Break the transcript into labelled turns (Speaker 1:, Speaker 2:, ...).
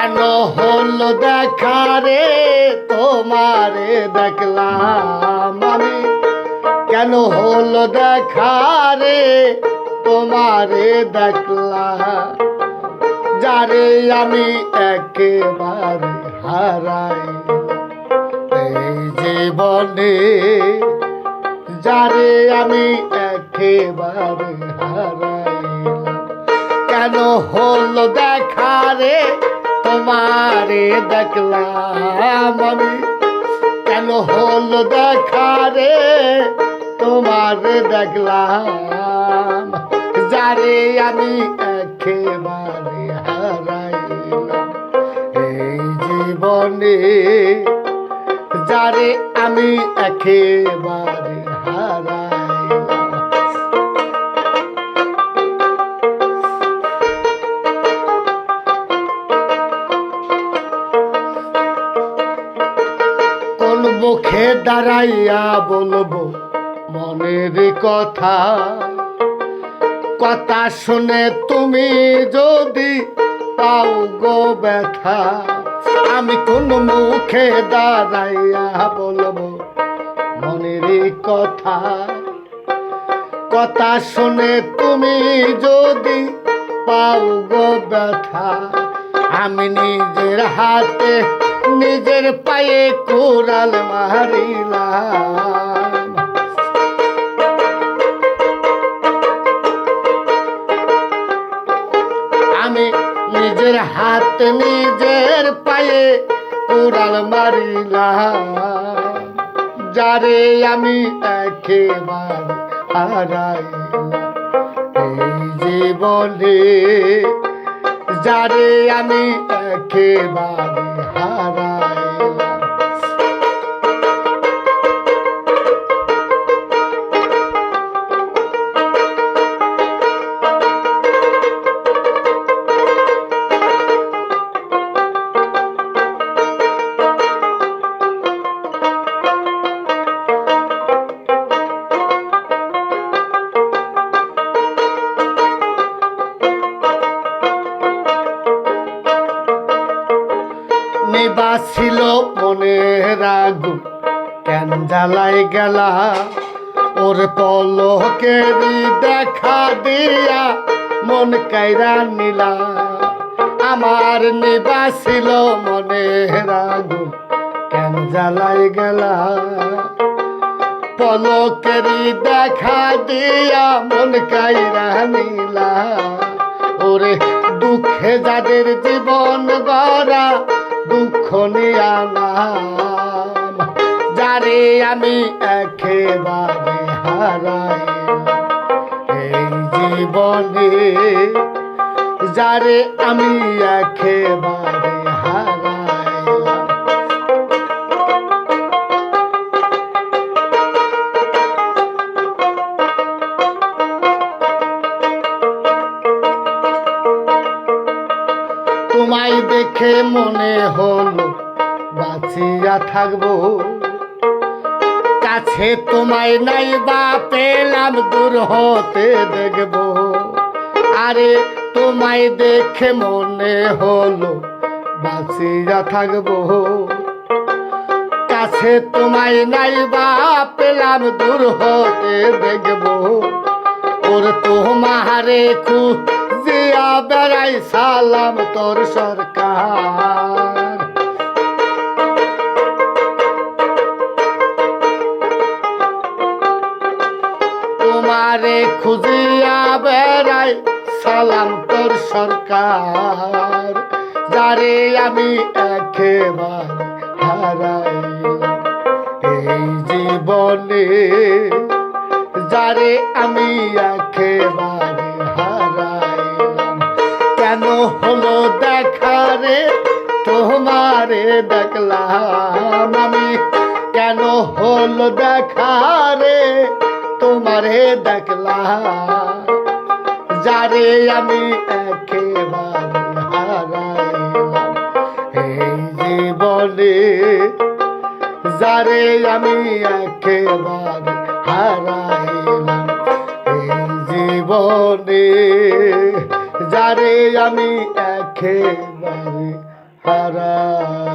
Speaker 1: কেন হলো দেখা রে তোমারে দেখলাম আমি, কেন হলো দেখা রে তোমারে দেখলাম, যারে আমি একেবারে হারাই এই জীবনে, যারে আমি একেবারে হারাইলাম। কেন হলো দেখা রে তোমারে দেখলাম আমি, কেন হলো দেখা রে তোমারে দেখলাম, যারে আমি একেবারে হারাইলাম এই জীবনে, যারে আমি একেবারে হারাইলাম। কোন মুখে দাঁড়াইয়া বলবো মনের কথা, কথা শুনে তুমি যদি পাও গো ব্যথা, আমি কোন মুখে দাঁড়াইয়া বলবো মনের কথা, কথা শুনে তুমি যদি পাও গো ব্যথা, আমি নিজের হাতে নিজের পায়ে কুড়াল মারিলাম, আমি নিজের হাতে নিজের পায়ে কুড়াল মারিলাম, যারে আমি একেবারে হারাইলাম এই জীবনে, যারে আমি একেবারে হারাইলাম। নিবাসিল মনের আগুন কেন জ্বালাই গেলা, ওর পলকেরই দেখা দিয়া মন কাইরা নিলা, আমার নিবাসিল মনের আগুন কেন জ্বালাই গেলা, পলকেরই দেখা দিয়া মন কাইরা নিলা, ওরে দুঃখে যাদের জীবন গড়া দুঃখ নিয়া নাম, যারে আমি একেবারে হারাইলাম এই জীবনে, যারে আমি একেবারে হারাইলাম। তোমায় দেখে মনে হলো বাঁচিয়া থাকবো, কাছে তোমায় নাই বা পেলাম দূর হতে দেখবো, আরে তোমায় দেখে মনে হলো বাঁচিয়া থাকবো, কাছে তোমায় নাই বা পেলাম দূর হতে দেখবো, ওর তোমারে খুঁজিয়া বেড়াই সালাম তোর সরকার, তোমারে খুঁজিয়া বেড়াই সালাম তোর সরকার, যারে আমি একেবারে হারাইলাম এই জীবনে, যারে আমি একেবারে হারাইলাম। কেন হলো দেখা রে তোমারে দেখলাম আমি, কেন হলো দেখা রে তোমারে দেখলাম, যারে আমি একেবারে হারাইলাম এই জীবনে, যারে আমি একেবারে হারাইলাম এই জীবনে, যারে আমি একেবারে হারাইলাম।